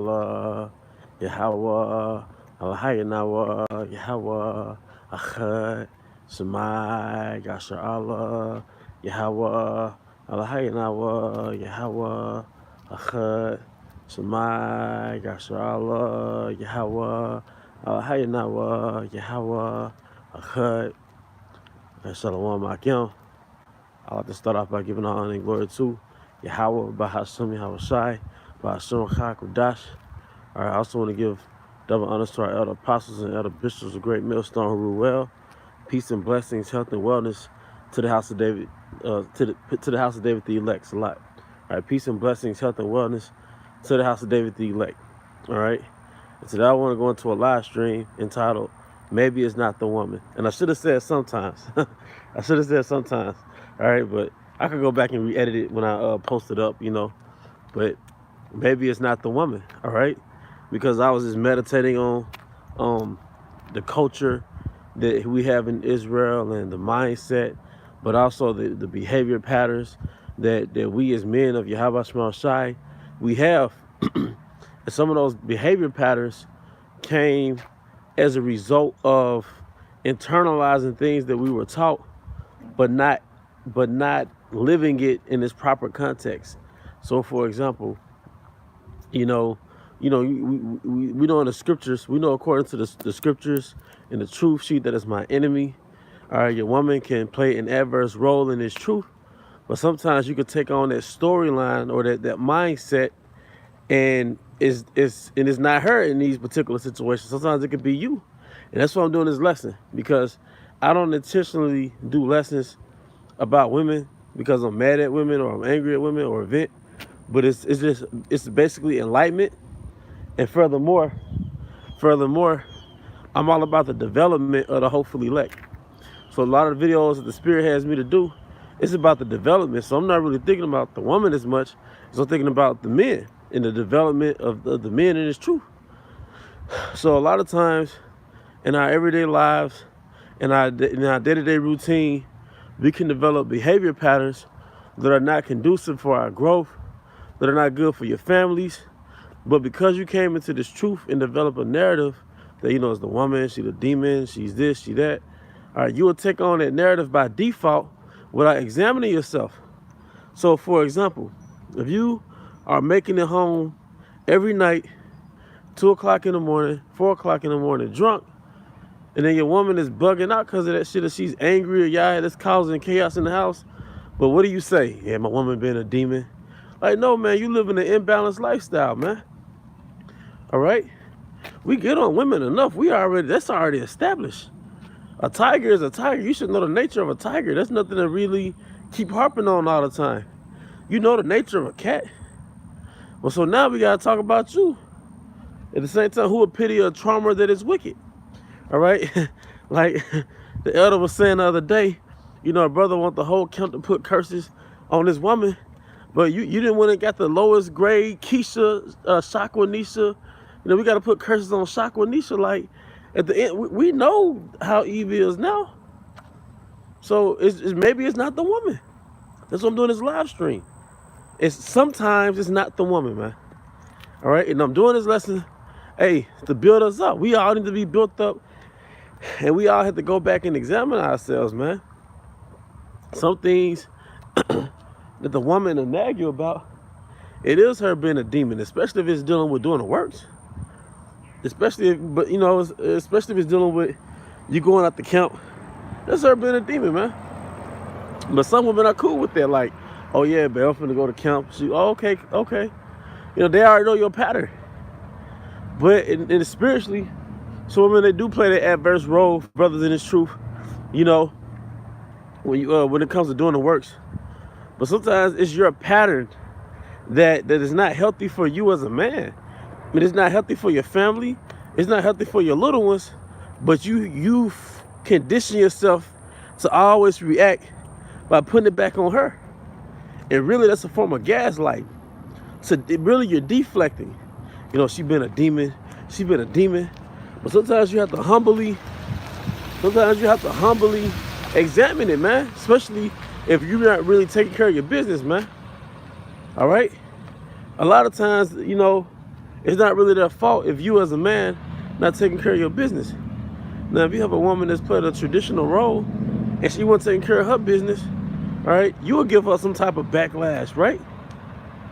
Allah, Yahweh, Alhaynawa, Yahweh, Achad, Shemai, Yasha Allah, Yahweh, Alhaynawa, Yahweh, Achad, Shemai, Yasha Allah, Yahweh, Alhaynawa, Yahweh, Achad, and Shalom Akim. I like to start off by giving all honor and glory to Yahweh, Bahashem Yahweh Shai, Bahashem Chak All right, I also want to give double honors to our elder apostles and elder bishops of Great Millstone who rule well. Peace and blessings, health and wellness to the house of David, to the house of David the elect. A lot. All right, peace and blessings, health and wellness to the house of David the elect. All right. And today I want to go into a live stream entitled "Maybe It's Not the Woman," and I should have said sometimes. I should have said sometimes. All right, but I could go back and re-edit it when I post it up, But maybe it's not the woman. All right, because I was just meditating on the culture that we have in Israel and the mindset, but also the behavior patterns that we as men of Yahweh Shema Shai, we have. And some of those behavior patterns came as a result of internalizing things that we were taught, but not living it in its proper context. So, for example, you know, we know in the scriptures, we know according to the scriptures in the truth sheet that is my enemy. All right, your woman can play an adverse role in this truth, but sometimes you could take on that storyline or that mindset, and it's not her in these particular situations. Sometimes it could be you, and that's why I'm doing this lesson, because I don't intentionally do lessons about women because I'm mad at women or I'm angry at women or event, but it's basically enlightenment. And furthermore, I'm all about the development of the hopeful elect. So a lot of the videos that the Spirit has me to do, it's about the development. So I'm not really thinking about the woman as much as I'm thinking about the men and the development of the men in this truth. So a lot of times in our everyday lives, in our day-to-day routine, we can develop behavior patterns that are not conducive for our growth, that are not good for your families. But because you came into this truth and develop a narrative that, it's the woman, she the demon, she's this, she that, all right, you will take on that narrative by default without examining yourself. So, for example, if you are making it home every night, 2 o'clock in the morning, 4 o'clock in the morning, drunk, and then your woman is bugging out because of that shit, or she's angry, or y'all that's causing chaos in the house, but what do you say? Yeah, my woman being a demon. Like, no, man, you live in an imbalanced lifestyle, man. All right? We get on women enough. That's already established. A tiger is a tiger. You should know the nature of a tiger. That's nothing to really keep harping on all the time. You know the nature of a cat. Well, so now we got to talk about you. At the same time, who would pity a trauma that is wicked? All right? Like the elder was saying the other day, a brother want the whole camp to put curses on this woman, but you didn't want to get the lowest grade, Keisha, Shakwa, Nisha. We got to put curses on Shakwa, Nisha. Like, at the end, we know how Eve is now. So maybe it's not the woman. That's what I'm doing this live stream. Sometimes it's not the woman, man. All right? And I'm doing this lesson, to build us up. We all need to be built up, and we all have to go back and examine ourselves, man. Some things that the woman will nag you about, it is her being a demon, especially if it's dealing with doing the works. Especially if it's dealing with you going out the camp, that's her being a demon, man. But some women are cool with that, like, oh yeah, babe, I'm finna go to camp. Okay. They already know your pattern. But and spiritually, so women, they do play that adverse role, brothers in this truth, when it comes to doing the works. But sometimes it's your pattern that is not healthy for you as a man. I mean, it's not healthy for your family. It's not healthy for your little ones. But you condition yourself to always react by putting it back on her. And really, that's a form of gaslight. So really, you're deflecting. She been a demon. She been a demon. But sometimes you have to humbly examine it, man. Especially if you're not really taking care of your business, man. All right? A lot of times, it's not really their fault if you as a man not taking care of your business. Now, if you have a woman that's played a traditional role and she wasn't taking care of her business, all right, you will give her some type of backlash, right?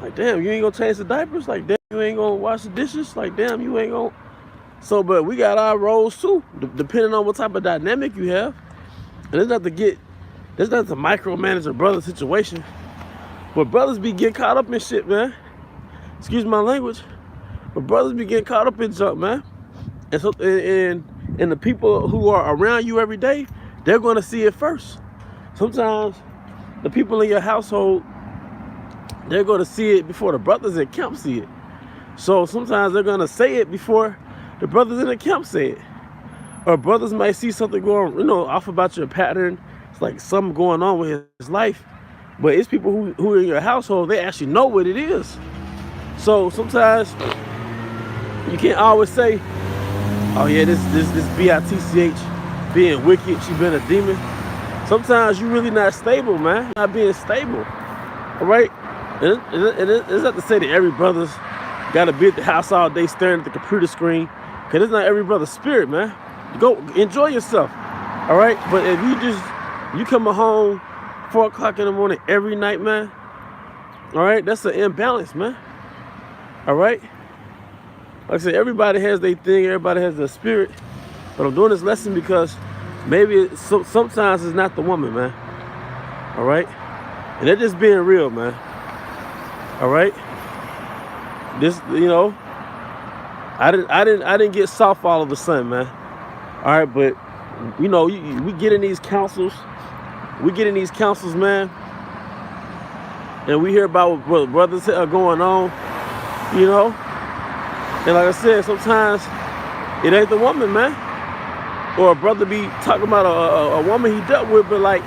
Like, damn, you ain't gonna change the diapers? Like, damn, you ain't gonna wash the dishes? Like, damn, you ain't gonna. So, but we got our roles too, depending on what type of dynamic you have. And it's not to micromanage a brother situation. But brothers be getting caught up in shit, man. Excuse my language. But brothers be getting caught up in junk, man. And so, and the people who are around you every day, they're gonna see it first. Sometimes the people in your household, they're gonna see it before the brothers at camp see it. So sometimes they're gonna say it before the brothers in the camp say it. Or brothers might see something going, off about your pattern. It's like something going on with his life. But it's people who are in your household, they actually know what it is. So sometimes you can't always say, oh yeah, this bitch being wicked, she been a demon. Sometimes you really not stable, man. Not being stable. All right? And it's not to say that every brother's gotta be at the house all day staring at the computer screen. Cause it's not every brother's spirit, man. Go enjoy yourself. All right? But if you coming home 4 o'clock in the morning every night, man. All right? That's an imbalance, man. All right? Like I said, everybody has their thing. Everybody has their spirit. But I'm doing this lesson because maybe sometimes it's not the woman, man. All right? And they're just being real, man. All right? This, I didn't get soft all of a sudden, man. All right, but we get in these councils. We get in these councils, man, and we hear about what brothers are going on, And like I said, sometimes it ain't the woman, man. Or a brother be talking about a woman he dealt with, but like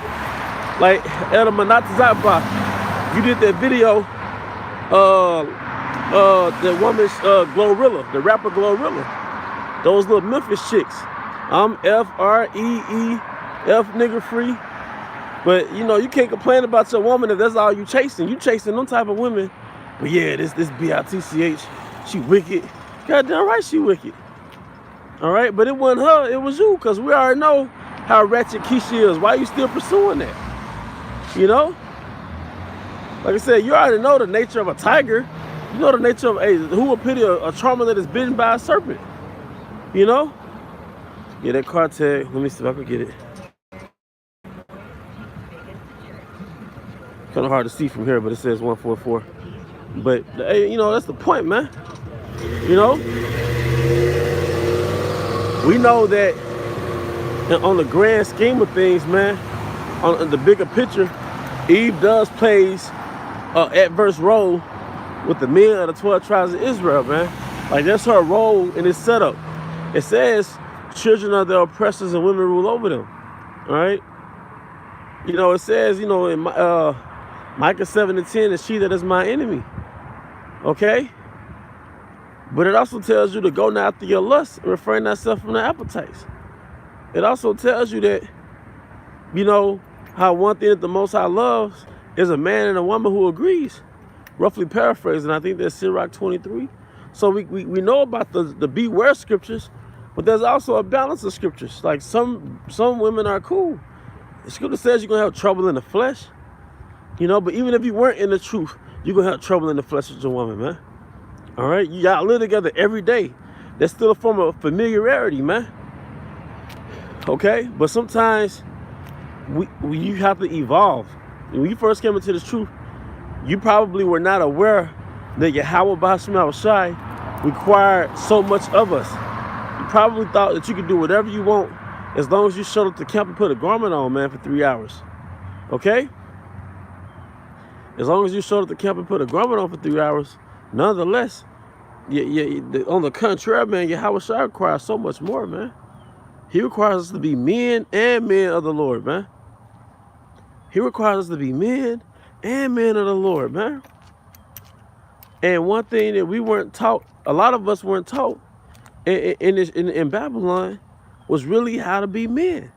Ella Manatazaba, you did that video, the woman Glorilla, the rapper Glorilla, those little Memphis chicks. I'm F-R-E-E, F nigga free. But you can't complain about your woman if that's all you chasing. You chasing them type of women. But yeah, this B-I-T-C-H, she wicked. Goddamn right she wicked. All right, but it wasn't her, it was you, because we already know how ratchet Keisha is. Why are you still pursuing that? Like I said, you already know the nature of a tiger. You know the nature of who would pity a charmer that is bitten by a serpent? Yeah, that car tag, let me see if I can get it. Kind of hard to see from here, but it says 144. But that's the point, man. We know that on the grand scheme of things, man, on the bigger picture, Eve does plays an adverse role with the men of the 12 tribes of Israel, man. Like, that's her role in this setup. It says children of their oppressors and women rule over them. All right? It says, in Micah 7:10, is she that is my enemy. Okay? But it also tells you to go not after your lust and refrain thyself from the appetites. It also tells you that, how one thing that the Most High loves is a man and a woman who agrees. Roughly paraphrasing, I think that's Sirach 23. So we know about the beware scriptures, but there's also a balance of scriptures. Like some women are cool. The scripture says you're gonna have trouble in the flesh, but even if you weren't in the truth, you're gonna have trouble in the flesh with your woman, man. All right, y'all live together every day. That's still a form of familiarity, man. Okay, but sometimes you have to evolve. When you first came into this truth, you probably were not aware that Yahweh B'Hashem Shai required so much of us. You probably thought that you could do whatever you want as long as you showed up to camp and put a garment on, man, for 3 hours. Okay? As long as you showed up to camp and put a garment on for 3 hours, nonetheless, on the contrary, man, Yahweh Shai requires so much more, man. He requires us to be men and men of the Lord, man. He requires us to be men and men of the Lord, man. And one thing that we weren't taught, a lot of us weren't taught in Babylon, was really how to be men.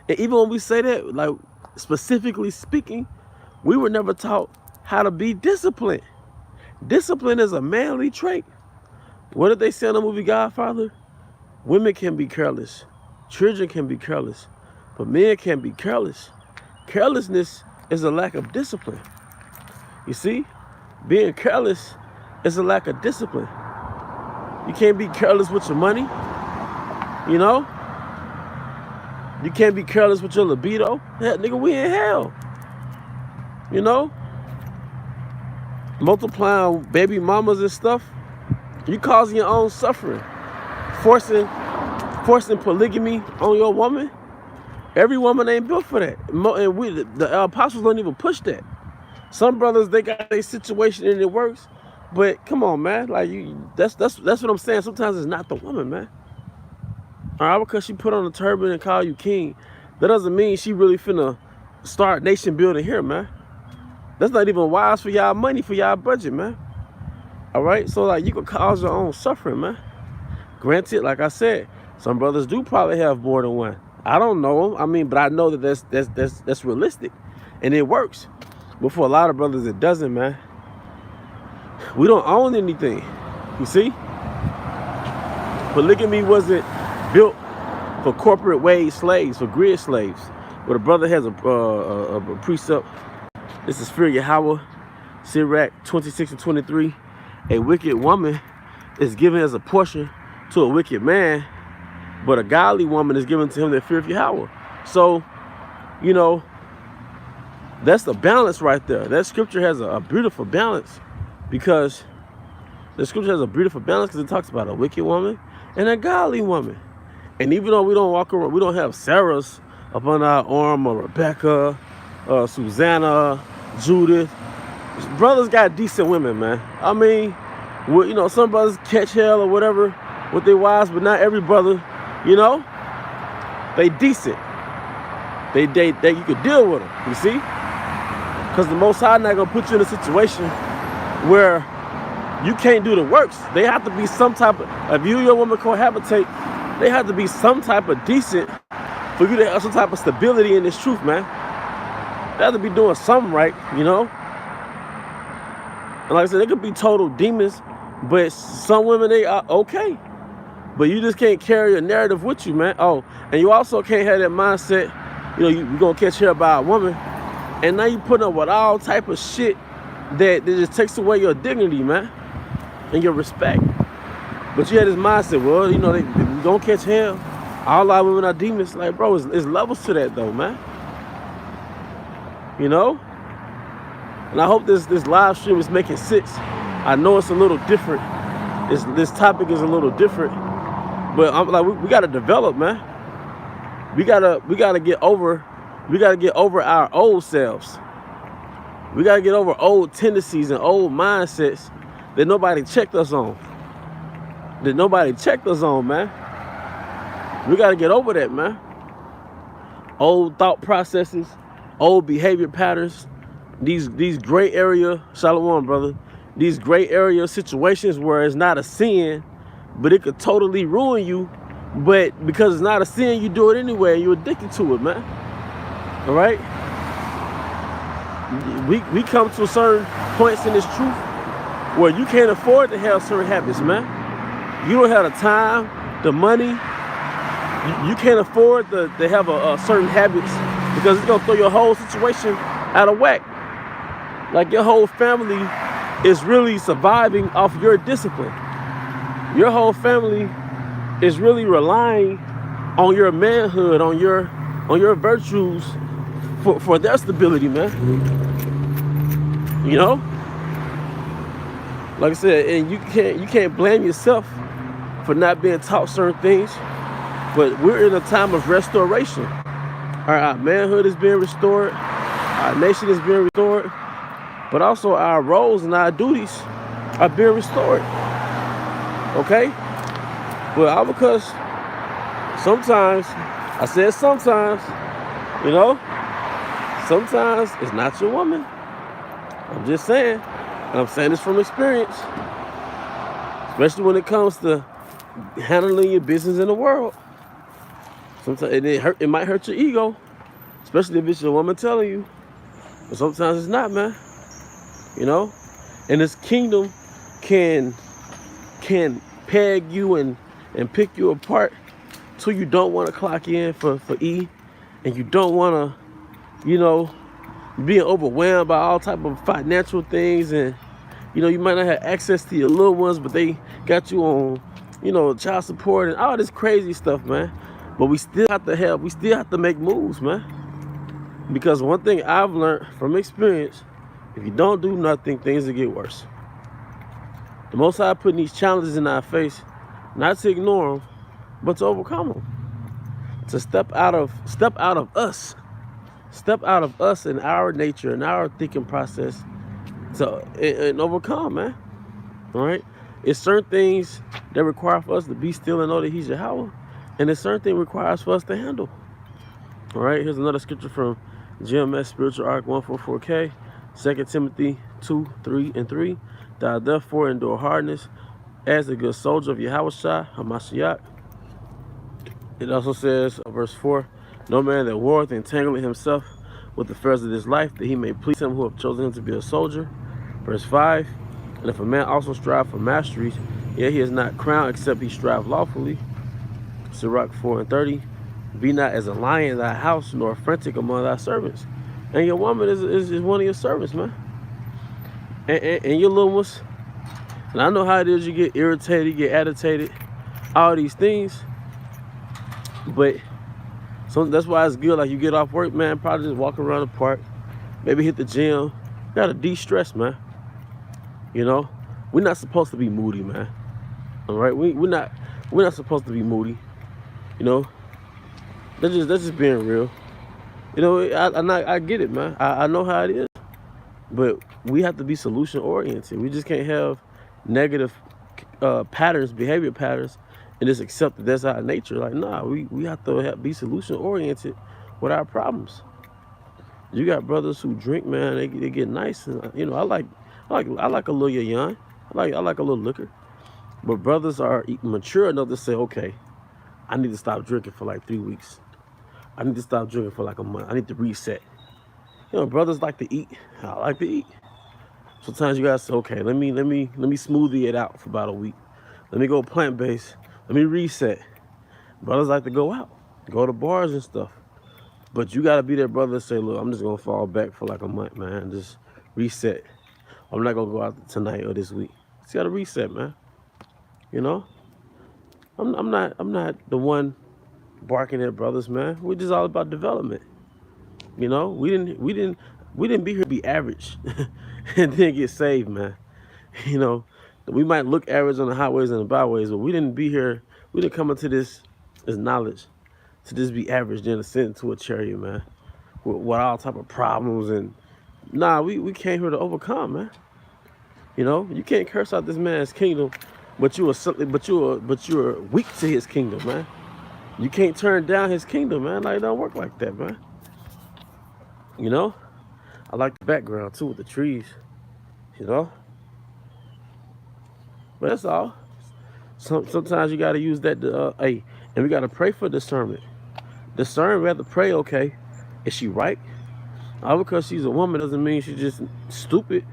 And even when we say that, like specifically speaking, we were never taught how to be disciplined. Discipline is a manly trait. What did they say in the movie Godfather? Women can be careless. Children can be careless. But men can't be careless. Carelessness is a lack of discipline. You see? Being careless is a lack of discipline. You can't be careless with your money. You know? You can't be careless with your libido. Yeah, nigga, we in hell. You know? Multiplying baby mamas and stuff. You causing your own suffering. Forcing polygamy on your woman. Every woman ain't built for that. And the apostles don't even push that. Some brothers, they got a situation and it works. But come on, man. Like that's what I'm saying. Sometimes it's not the woman, man. All right, because she put on a turban and call you king, that doesn't mean she really finna start nation building here, man. That's not even wise for y'all money, for y'all budget, man. All right, so like you can cause your own suffering, man. Granted, like I said, some brothers do probably have more than one. I don't know them. I mean, but I know that that's realistic, and it works. But for a lot of brothers, it doesn't, man. We don't own anything. You see, polygamy wasn't built for corporate wage slaves, for grid slaves. But a brother has a precept. This is Fear Yahweh, Sirach 26 and 23. A wicked woman is given as a portion to a wicked man, but a godly woman is given to him that feareth Yahweh. So, you know, that's the balance right there. That scripture has a beautiful balance, because the scripture has a beautiful balance because it talks about a wicked woman and a godly woman. And even though we don't walk around, we don't have Sarah's up on our arm, or Rebecca, Susanna, Judith. Brothers got decent women, man. I mean, you know, some brothers catch hell or whatever with their wives, but not every brother, you know, they decent. They you could deal with them, you see? Because the Most High not gonna put you in a situation where you can't do the works. They have to be some type of, if you and your woman cohabitate, they have to be some type of decent for you to have some type of stability in this truth, man. They have to be doing something right, you know? And like I said, they could be total demons, but some women, they are okay. But you just can't carry a narrative with you, man. Oh, and you also can't have that mindset, you know, you're going to catch hair by a woman, and now you putting up with all type of shit that just takes away your dignity, man, and your respect. But you had this mindset, well, you know, they don't catch hell. All our women are demons. Like, bro, it's levels to that, though, man. You know? And I hope this live stream is making sense. I know it's a little different. This topic is a little different. But I'm like, we gotta develop, man. We gotta get over our old selves. We gotta get over old tendencies and old mindsets that nobody checked us on. Man. We gotta get over that, man. Old thought processes, old behavior patterns, these gray area, Shalom, brother, these gray area situations where it's not a sin, but it could totally ruin you. But because it's not a sin, you do it anyway, and you're addicted to it, man. All right? We come to certain points in this truth where you can't afford to have certain habits, man. You don't have the time, the money. You can't afford to have a certain habits, because it's gonna throw your whole situation out of whack. Like, your whole family is really surviving off your discipline. Your whole family is really relying on your manhood, on your virtues for their stability, man. You know? Like I said, and you can't blame yourself for not being taught certain things. But we're in a time of restoration. Our manhood is being restored. Our nation is being restored. But also our roles and our duties are being restored. Okay? But all because sometimes, I said sometimes, you know, sometimes it's not your woman. I'm just saying. And I'm saying this from experience. Especially when it comes to handling your business in the world. Sometimes it might hurt your ego, especially if it's your woman telling you. But sometimes it's not, man. You know? And this kingdom can peg you and pick you apart till you don't want to clock in for E, and you don't want to, you know, being overwhelmed by all type of financial things, and you know, you might not have access to your little ones, but they got you on, you know, child support and all this crazy stuff, man. But we still have to help. We still have to make moves, man. Because one thing I've learned from experience, if you don't do nothing, things will get worse. The Most High putting these challenges in our face, not to ignore them, but to overcome them. To step out of us. Step out of us and our nature and our thinking process and overcome, man. All right? It's certain things that require for us to be still and know that He's Yahweh. And it's certain things requires for us to handle. All right? Here's another scripture from GMS Spiritual Arc 144K, 2 Timothy 2, 3, and 3. Thou therefore endure hardness as a good soldier of Yahushua HaMashiach. It also says, verse 4, no man that warreth entangleth himself with the affairs of this life, that he may please him who have chosen him to be a soldier. Verse 5, and if a man also strive for masteries, yet he is not crowned except he strive lawfully. Sirach 4 and 30, be not as a lion in thy house, nor frantic among thy servants. And your woman is one of your servants, man. And your little ones. And I know how it is, you get irritated, you get agitated, all these things. But so that's why it's good, like you get off work, man, probably just walk around the park, maybe hit the gym. You gotta de-stress, man. You know, we're not supposed to be moody, man. All right, we're not supposed to be moody. You know, that's just being real. You know, I get it, man. I know how it is, but we have to be solution oriented. We just can't have negative patterns, behavior patterns, and just accept that that's our nature. Like, nah, we have to be solution oriented with our problems. You got brothers who drink, man. They get nice, and you know, I like a little yan. I like a little liquor. But brothers are mature enough to say, okay, I need to stop drinking for like 3 weeks. I need to stop drinking for like a month. I need to reset. You know, brothers like to eat. I like to eat. Sometimes you gotta say, okay, let me smoothie it out for about a week. Let me go plant-based. Let me reset. Brothers like to go out, go to bars and stuff. But you gotta be there, brother, and say, look, I'm just gonna fall back for like a month, man. Just reset. I'm not gonna go out tonight or this week. Just gotta reset, man. You know? I'm not the one barking at brothers, man. We're just all about development. You know, we didn't be here to be average and then get saved, man. You know, we might look average on the highways and the byways, but we didn't come into this knowledge to just be average, then sent into a chariot, man, with all type of problems. And nah, we came here to overcome, man. You know, you can't curse out this man's kingdom, but you're weak to his kingdom, man. You can't turn down his kingdom, man. Like, it don't work like that, man. You know, I like the background too with the trees, you know. But that's all. Sometimes you got to use that and we got to pray for discernment. Discern, we have to pray, okay, is she right? All because she's a woman doesn't mean she's just stupid,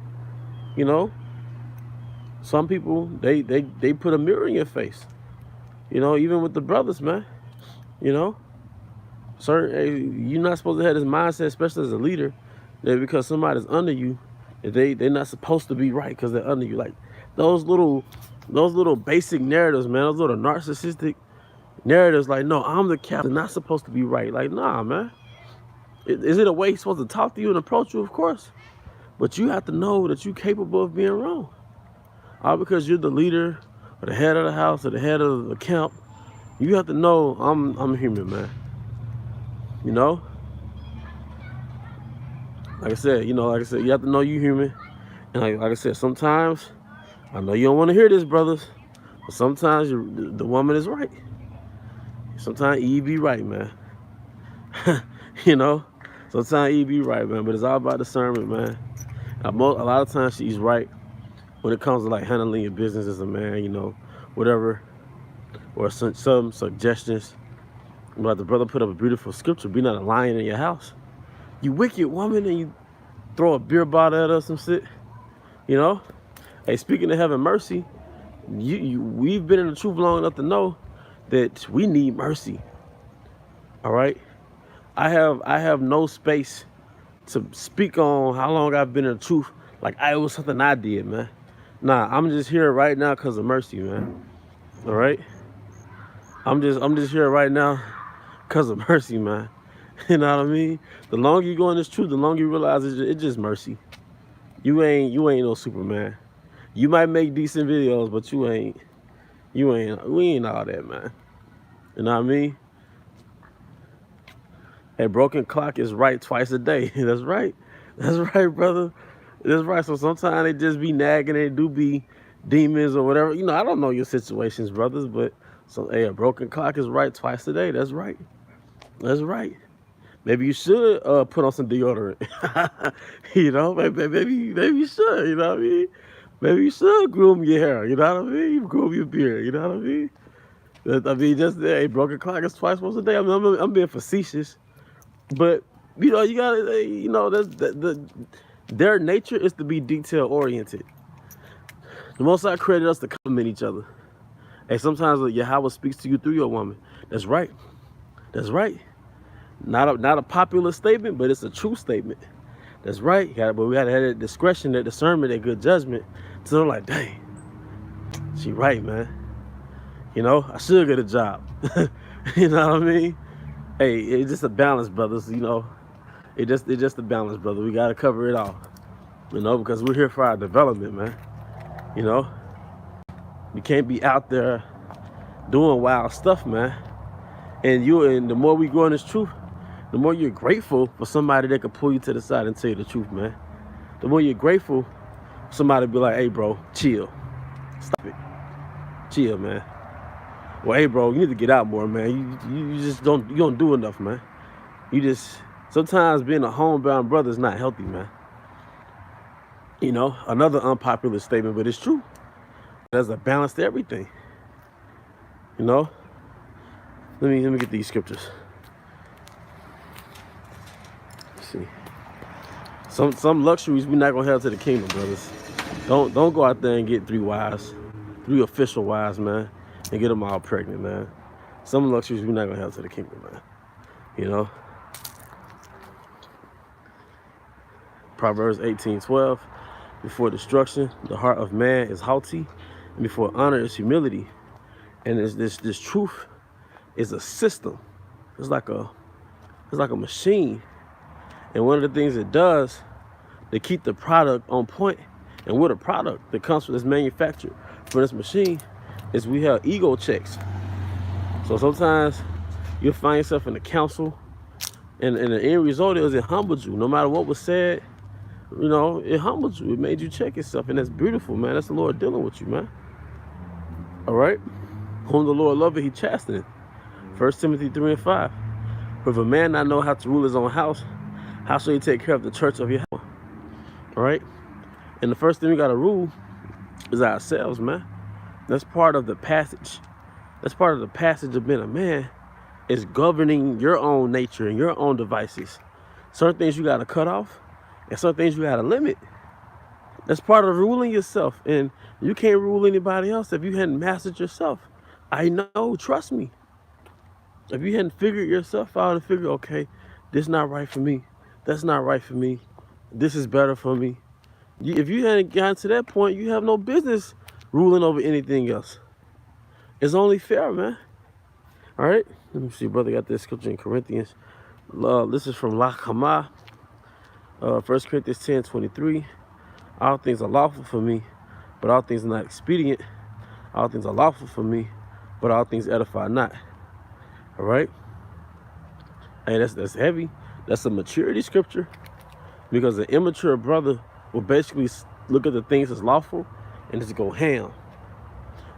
you know. Some people, they put a mirror in your face, you know, even with the brothers, man, you know. You're not supposed to have this mindset, especially as a leader, that because somebody's under you, that they're not supposed to be right because they're under you. Like those little basic narratives, man, those little narcissistic narratives, like, no, I'm the captain, not supposed to be right. Like, nah, man. Is it a way he's supposed to talk to you and approach you? Of course. But you have to know that you're capable of being wrong. All because you're the leader or the head of the house or the head of the camp, you have to know I'm human, man. You know? Like I said, you have to know you're human. And like I said, sometimes, I know you don't want to hear this, brothers, but sometimes the woman is right. Sometimes Eve be right, man. You know? Sometimes Eve be right, man. But it's all about discernment, man. A lot of times she's right when it comes to like handling your business as a man, you know, whatever. Or some suggestions. But the brother put up a beautiful scripture, be not a lion in your house. You wicked woman, and you throw a beer bottle at her or some shit. You know? Hey, speaking of having mercy, We've been in the truth long enough to know that we need mercy. All right. I have no space to speak on how long I've been in the truth. Like it was something I did, man. Nah, I'm just here right now because of mercy, man. All right. I'm just here right now because of mercy, man. You know what I mean? The longer you go in this truth, the longer you realize it's just mercy. You ain't no Superman. You might make decent videos, but we ain't all that, man. You know what I mean? A broken clock is right twice a day. That's right. That's right, brother. That's right. So sometimes they just be nagging. They do be demons or whatever. You know, I don't know your situations, brothers, but so hey, a broken clock is right twice a day. That's right. That's right. Maybe you should put on some deodorant. You know, maybe you should. You know what I mean? Maybe you should groom your hair. You know what I mean? Groom your beard. You know what I mean? Just a broken clock is twice once a day. I mean, I'm being facetious, but you know, you gotta, you know, their nature is to be detail oriented. The Most High created us to complement each other. And sometimes Yahweh speaks to you through your woman. That's right. That's right. Not a popular statement, but it's a true statement. That's right. But we gotta have that discretion, that discernment, that good judgment. So I'm like, dang, she right, man. You know, I should get a job. You know what I mean? Hey, it's just a balance, brothers. You know, it's just a balance, brother. We gotta cover it all. You know, because we're here for our development, man. You know, you can't be out there doing wild stuff, man. And the more we grow in this truth, the more you're grateful for somebody that can pull you to the side and tell you the truth, man. The more you're grateful for somebody to be like, hey, bro, chill. Stop it. Chill, man. Well, hey, bro, you need to get out more, man. You just don't do enough, man. Sometimes being a homebound brother is not healthy, man. You know, another unpopular statement, but it's true. There's a balance to everything. You know? Let me get these scriptures. Let's see. Some luxuries we're not gonna have to the kingdom, brothers. Don't go out there and get 3 official wives, man, and get them all pregnant, man. Some luxuries we're not gonna have to the kingdom, man. You know? Proverbs 18:12. Before destruction, the heart of man is haughty, and before honor is humility. And this truth is a system. It's like a machine. And one of the things it does to keep the product on point, and with a product that comes from this manufactured for this machine, is we have ego checks. So sometimes you'll find yourself in the council, and the end result is it humbled you. No matter what was said, you know, it humbled you. It made you check yourself, and that's beautiful, man. That's the Lord dealing with you, man. All right? Whom the Lord loveth, he chasteneth. 1 Timothy 3:5. For if a man not know how to rule his own house, how shall he take care of the church of Yahweh? All right? And the first thing we got to rule is ourselves, man. That's part of the passage. That's part of the passage of being a man, is governing your own nature and your own devices. Certain things you got to cut off, and some things you got to limit. That's part of ruling yourself. And you can't rule anybody else if you hadn't mastered yourself. I know, trust me. If you hadn't figured yourself out and figured, okay, this is not right for me. That's not right for me. This is better for me. If you hadn't gotten to that point, you have no business ruling over anything else. It's only fair, man. All right? Let me see, brother got this scripture in Corinthians. This is from Lachama. 1 Corinthians 10:23. All things are lawful for me, but all things are not expedient. All things are lawful for me, but all things edify not. All right? Hey, that's heavy. That's a maturity scripture, because an immature brother will basically look at the things that's lawful and just go ham.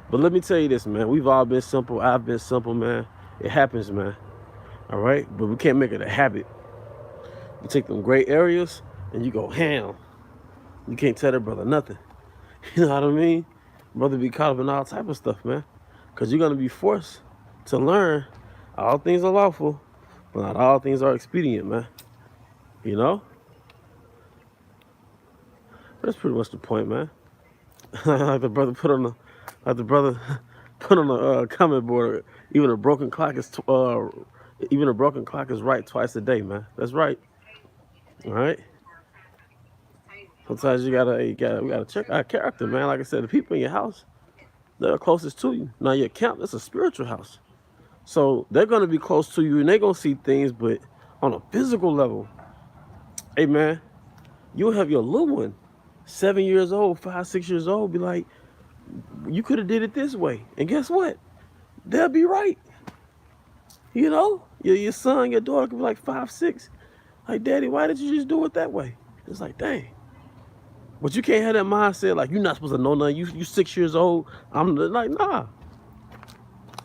But let me tell you this, man. We've all been simple. I've been simple, man. It happens, man. All right? But we can't make it a habit. You take them gray areas and you go ham. You can't tell that brother nothing. You know what I mean? Brother be caught up in all type of stuff, man. Because you're going to be forced to learn all things are lawful, but not all things are expedient, man. You know? That's pretty much the point, man. Like the brother put on Like the brother put on the comment board, even a broken clock is right twice a day, man. That's right. All right. Sometimes we gotta check our character, man. Like I said, the people in your house, they're closest to you. Now your camp, that's a spiritual house. So they're gonna be close to you and they're gonna see things, but on a physical level, hey man, you'll have your little one, 7 years old, 5, 6 years old, be like, you could have did it this way. And guess what? They'll be right. You know? Your son, your daughter could be like 5, 6. Like, Daddy, why did you just do it that way? It's like, dang. But you can't have that mindset like you're not supposed to know nothing. You 6 years old. I'm like, nah.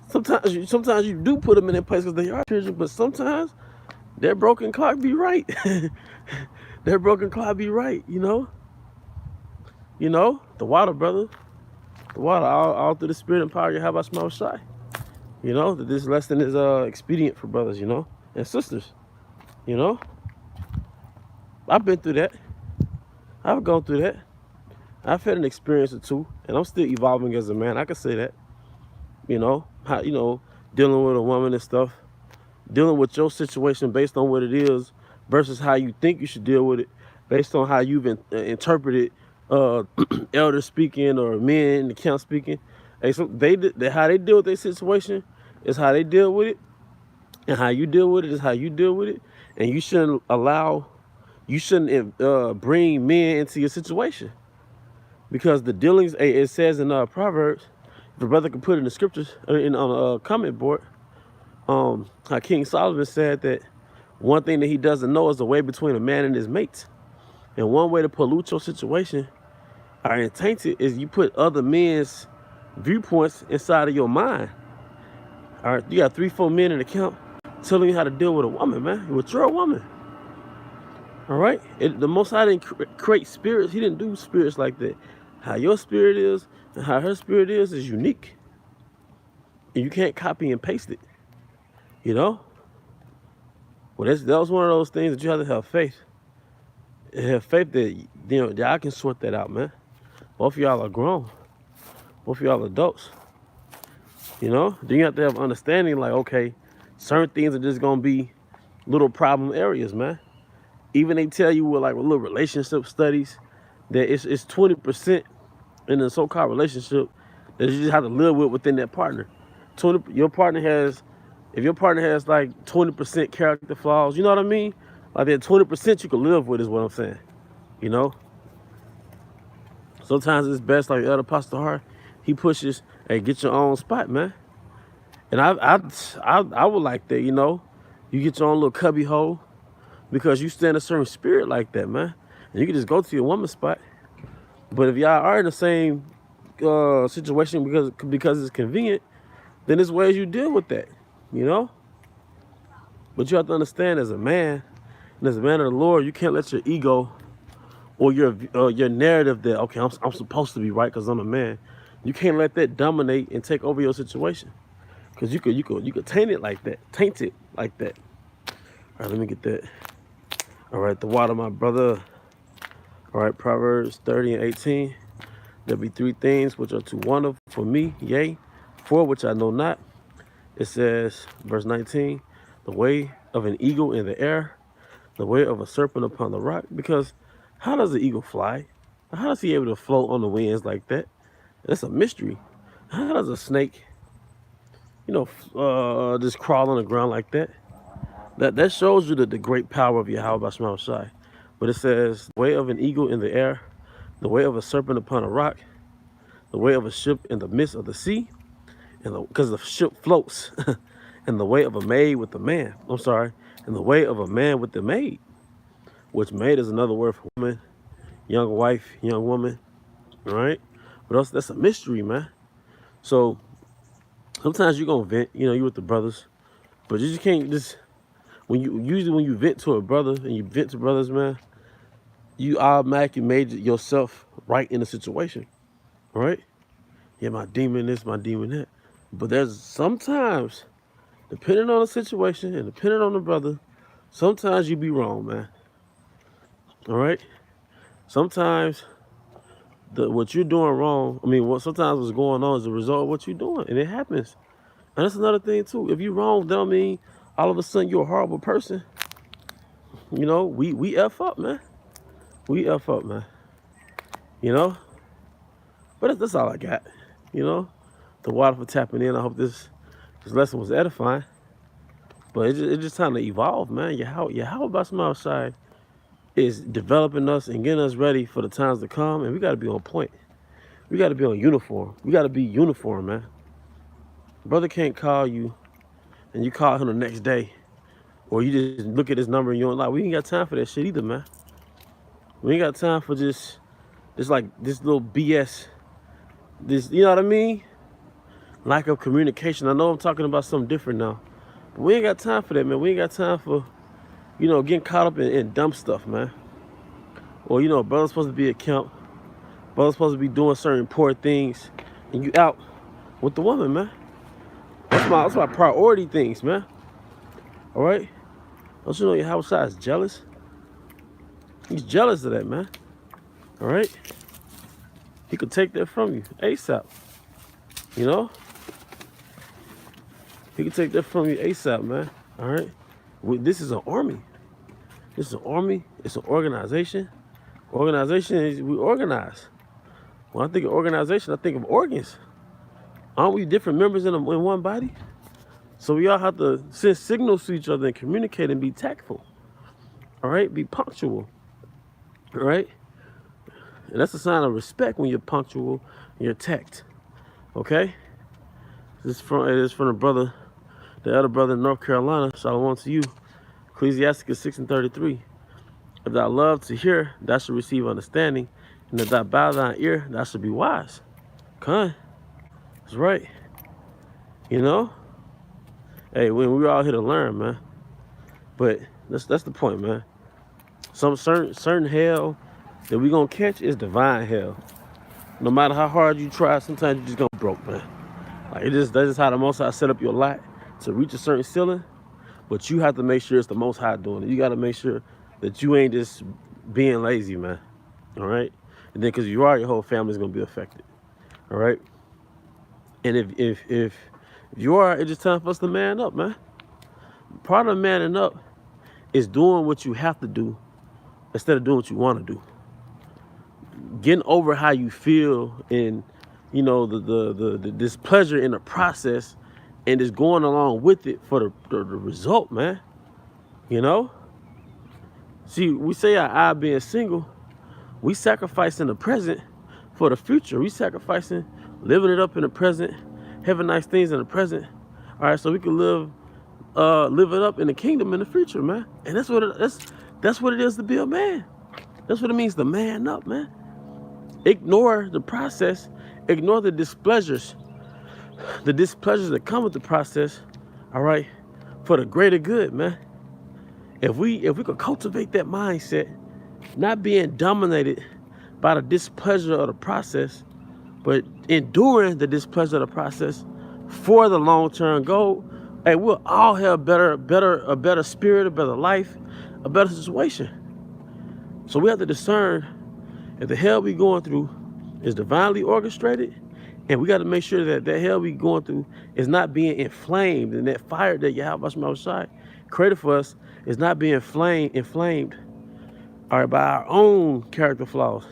Sometimes you do put them in that place because they are children, but sometimes their broken clock be right. Their broken clock be right, you know? You know? The water, brother. The water, all through the spirit and power, you have a small shy. You know, that this lesson is expedient for brothers, you know, and sisters. You know? I've been through that. I've gone through that. I've had an experience or two, and I'm still evolving as a man. I can say that. You know, dealing with a woman and stuff, dealing with your situation based on what it is versus how you think you should deal with it, based on how you've interpreted elders speaking or men in the camp speaking. Hey, so how they deal with their situation is how they deal with it, and how you deal with it is how you deal with it. And you shouldn't bring men into your situation, because the dealings, it says in Proverbs, if a brother can put it in the scriptures on a comment board, how King Solomon said that one thing that he doesn't know is the way between a man and his mate. And one way to pollute your situation or taint it is you put other men's viewpoints inside of your mind. All right, you got 3, 4 men in the camp telling you how to deal with a woman, man. With your woman. All right, the Most High didn't create spirits. He didn't do spirits like that. How your spirit is and how her spirit is unique, and you can't copy and paste it. You know. Well, that was one of those things that you have to have faith. And have faith that y'all can sort that out, man. Both of y'all are grown. Both of y'all adults. You know. Then you have to have understanding, like, okay, certain things are just gonna be little problem areas, man. Even they tell you with little relationship studies that it's 20% in the so-called relationship that you just have to live with within that partner. If your partner has like 20% character flaws, you know what I mean? Like that 20% you can live with is what I'm saying. You know? Sometimes it's best, like Elder Pastor Hart, he pushes, hey, get your own spot, man. And I would like that, you know? You get your own little cubby hole because you stand a certain spirit like that, man. And you can just go to your woman's spot. But if y'all are in the same situation because it's convenient, then there's ways you deal with that, you know? But you have to understand, as a man, and as a man of the Lord, you can't let your ego or your narrative that, okay, I'm supposed to be right because I'm a man. You can't let that dominate and take over your situation, because you could taint it like that. All right, let me get that. All right, the water, my brother. All right, Proverbs 30:18. There be 3 things which are too wonderful for me, yea, 4 which I know not. It says, verse 19, the way of an eagle in the air, the way of a serpent upon the rock. Because how does the eagle fly? How does he able to float on the winds like that? That's a mystery. How does a snake, just crawl on the ground like that? That shows you the great power of Yahweh Shema Shai. But it says, the way of an eagle in the air, the way of a serpent upon a rock, the way of a ship in the midst of the sea, and because the ship floats, and the way of a maid with the man. I'm sorry, and the way of a man with the maid, which maid is another word for woman, young wife, young woman, all right? But also, that's a mystery, man. So sometimes you're gonna vent, you with the brothers, but you just can't when you vent to a brother and you vent to brothers, man, you automatically made yourself right in the situation, right? Yeah, my demon this, my demon that. But there's sometimes, depending on the situation and depending on the brother, sometimes you be wrong, man. All right? Sometimes what you're doing wrong. I mean, sometimes what's going on is the result of what you're doing, and it happens. And that's another thing too. If you're wrong, that don't mean all of a sudden you're a horrible person. You know, we F up, man. We F up, man. You know? But that's all I got. You know? The water for tapping in. I hope this lesson was edifying. But it's just time to evolve, man. How about some outside is developing us and getting us ready for the times to come, and we gotta be on point. We gotta be on uniform. We gotta be uniform, man. Brother can't call you and you call him the next day. Or you just look at his number and you don't like, we ain't got time for that shit either, man. We ain't got time for just like this little BS. This, you know what I mean? Lack of communication. I know I'm talking about something different now. But we ain't got time for that, man. We ain't got time for, you know, getting caught up in dumb stuff, man. Or, you know, brother's supposed to be at camp. Brother's supposed to be doing certain important things. And you out with the woman, man. That's my priority things, man. All right? Don't you know your house side is jealous? He's jealous of that, man. All right? He could take that from you ASAP. You know? He could take that from you ASAP, man. All right? This is an army. This is an army. It's an organization. Organization is, we organize. When I think of organization, I think of organs. Aren't we different members in one body? So we all have to send signals to each other and communicate and be tactful. All right? Be punctual. All right? And that's a sign of respect when you're punctual and you're tact. Okay? It is from the brother, the elder brother in North Carolina. Shalom to you. Ecclesiasticus 6:33. If thou love to hear, thou should receive understanding. And if thou bow thine ear, thou should be wise. Come. That's right. You know? Hey, we all here to learn, man. But that's the point, man. Some certain hell that we gonna catch is divine hell. No matter how hard you try, sometimes you just gonna broke, man. Like that's just how the Most High set up your lot to reach a certain ceiling. But you have to make sure it's the Most High doing it. You gotta make sure that you ain't just being lazy, man. All right? And then, because you are, your whole family's gonna be affected. All right? And if you are, it's just time for us to man up, man. Part of manning up is doing what you have to do instead of doing what you want to do. Getting over how you feel and, you know, the displeasure in the process, and just going along with it for the result, man. You know? See, we say our being single, we sacrificing the present for the future. We sacrificing living it up in the present, having nice things in the present. All right, so we can live it up in the kingdom in the future, man. And that's what it is to be a man. That's what it means to man up, man. Ignore the process, ignore the displeasures that come with the process, all right, for the greater good, man. If we could cultivate that mindset, not being dominated by the displeasure of the process, but enduring the displeasure of the process for the long-term goal, hey, we'll all have a better spirit, a better life, a better situation. So we have to discern if the hell we going through is divinely orchestrated, and we got to make sure that that hell we going through is not being inflamed, and that fire that Yahweh Shai created for us is not being inflamed, all right, by our own character flaws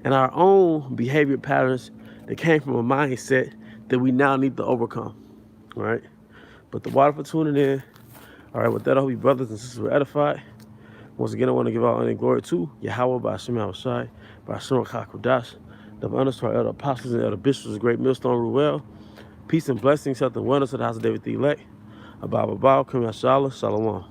and our own behavior patterns that came from a mindset that we now need to overcome. All right. But the water for tuning in. All right. With that, I hope you brothers and sisters were edified. Once again, I want to give all honor and glory to Yahweh by Hashem Shai, by Hashem Chakodash, the honors to our elder apostles and elder bishops, the great millstone Ruel. Peace and blessings, health and wellness to the house of David the elect. Abba, Kim Yashala, Shalom.